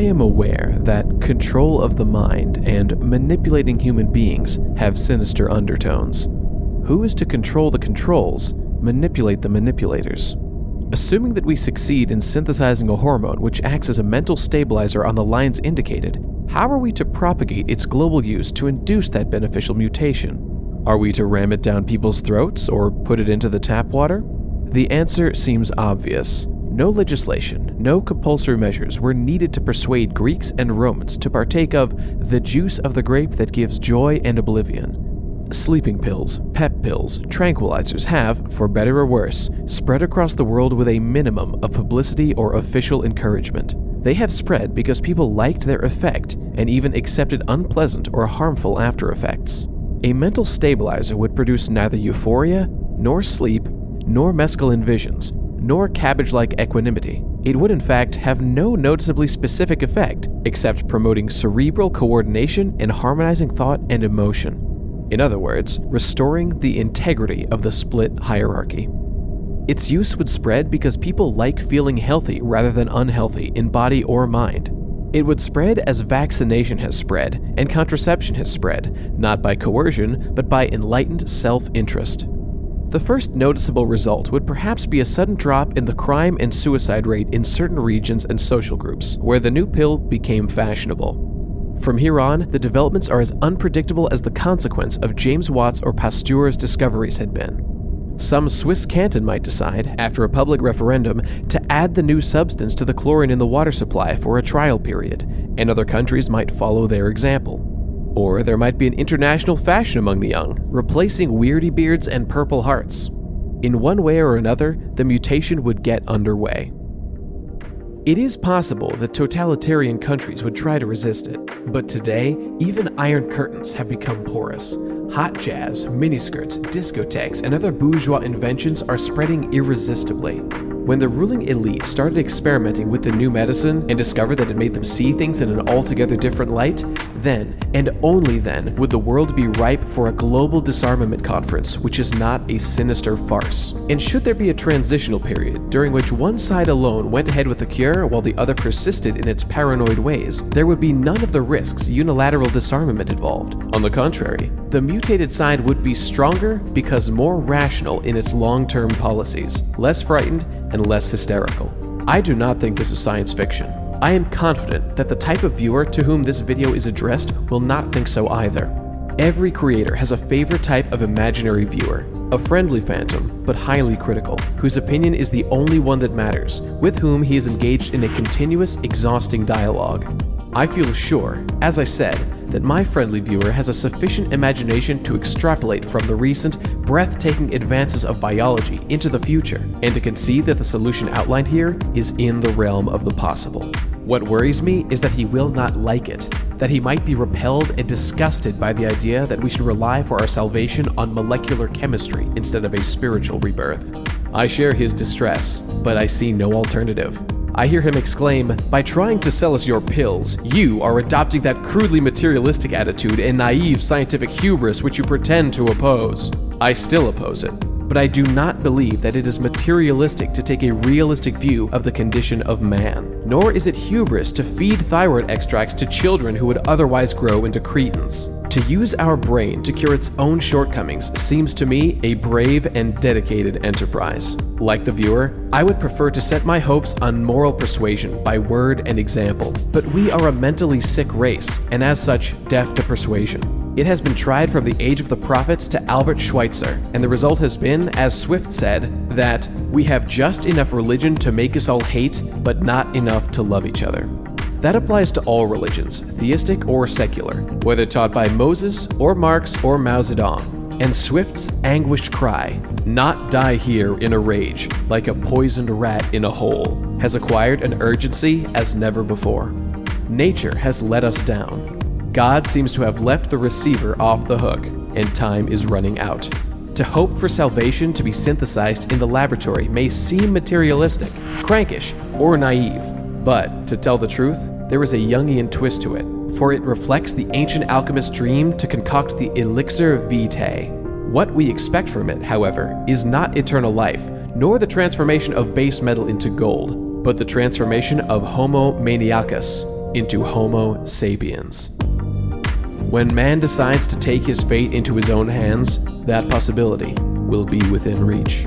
am aware that control of the mind and manipulating human beings have sinister undertones. Who is to control the controls, manipulate the manipulators? Assuming that we succeed in synthesizing a hormone which acts as a mental stabilizer on the lines indicated, how are we to propagate its global use to induce that beneficial mutation? Are we to ram it down people's throats or put it into the tap water? The answer seems obvious. No legislation, no compulsory measures were needed to persuade Greeks and Romans to partake of the juice of the grape that gives joy and oblivion. Sleeping pills, pep pills, tranquilizers have, for better or worse, spread across the world with a minimum of publicity or official encouragement. They have spread because people liked their effect and even accepted unpleasant or harmful after effects. A mental stabilizer would produce neither euphoria, nor sleep, nor mescaline visions, nor cabbage-like equanimity. It would in fact have no noticeably specific effect except promoting cerebral coordination and harmonizing thought and emotion. In other words, restoring the integrity of the split hierarchy. Its use would spread because people like feeling healthy rather than unhealthy in body or mind. It would spread as vaccination has spread and contraception has spread, not by coercion, but by enlightened self-interest. The first noticeable result would perhaps be a sudden drop in the crime and suicide rate in certain regions and social groups, where the new pill became fashionable. From here on, the developments are as unpredictable as the consequence of James Watt's or Pasteur's discoveries had been. Some Swiss canton might decide, after a public referendum, to add the new substance to the chlorine in the water supply for a trial period, and other countries might follow their example. Or there might be an international fashion among the young, replacing weirdy beards and purple hearts. In one way or another, the mutation would get underway. It is possible that totalitarian countries would try to resist it, but today, even iron curtains have become porous. Hot jazz, miniskirts, discotheques, and other bourgeois inventions are spreading irresistibly. When the ruling elite started experimenting with the new medicine and discovered that it made them see things in an altogether different light, then, and only then, would the world be ripe for a global disarmament conference, which is not a sinister farce. And should there be a transitional period during which one side alone went ahead with the cure while the other persisted in its paranoid ways, there would be none of the risks unilateral disarmament involved. On the contrary, the mutated side would be stronger because more rational in its long-term policies, less frightened, and less hysterical. I do not think this is science fiction. I am confident that the type of viewer to whom this video is addressed will not think so either. Every creator has a favorite type of imaginary viewer, a friendly phantom, but highly critical, whose opinion is the only one that matters, with whom he is engaged in a continuous, exhausting dialogue. I feel sure, as I said, that my friendly viewer has a sufficient imagination to extrapolate from the recent, breathtaking advances of biology into the future, and to concede that the solution outlined here is in the realm of the possible. What worries me is that he will not like it, that he might be repelled and disgusted by the idea that we should rely for our salvation on molecular chemistry instead of a spiritual rebirth. I share his distress, but I see no alternative. I hear him exclaim, "By trying to sell us your pills, you are adopting that crudely materialistic attitude and naive scientific hubris which you pretend to oppose." I still oppose it, but I do not believe that it is materialistic to take a realistic view of the condition of man. Nor is it hubris to feed thyroid extracts to children who would otherwise grow into cretins. To use our brain to cure its own shortcomings seems to me a brave and dedicated enterprise. Like the viewer, I would prefer to set my hopes on moral persuasion by word and example, but we are a mentally sick race, and as such, deaf to persuasion. It has been tried from the age of the prophets to Albert Schweitzer, and the result has been, as Swift said, that we have just enough religion to make us all hate, but not enough to love each other. That applies to all religions, theistic or secular, whether taught by Moses or Marx or Mao Zedong. And Swift's anguished cry, "Not die here in a rage, like a poisoned rat in a hole," has acquired an urgency as never before. Nature has let us down. God seems to have left the receiver off the hook, and time is running out. To hope for salvation to be synthesized in the laboratory may seem materialistic, crankish, or naive, but, to tell the truth, there is a Jungian twist to it, for it reflects the ancient alchemist's dream to concoct the elixir vitae. What we expect from it, however, is not eternal life, nor the transformation of base metal into gold, but the transformation of Homo maniacus, into Homo sapiens. When man decides to take his fate into his own hands, that possibility will be within reach.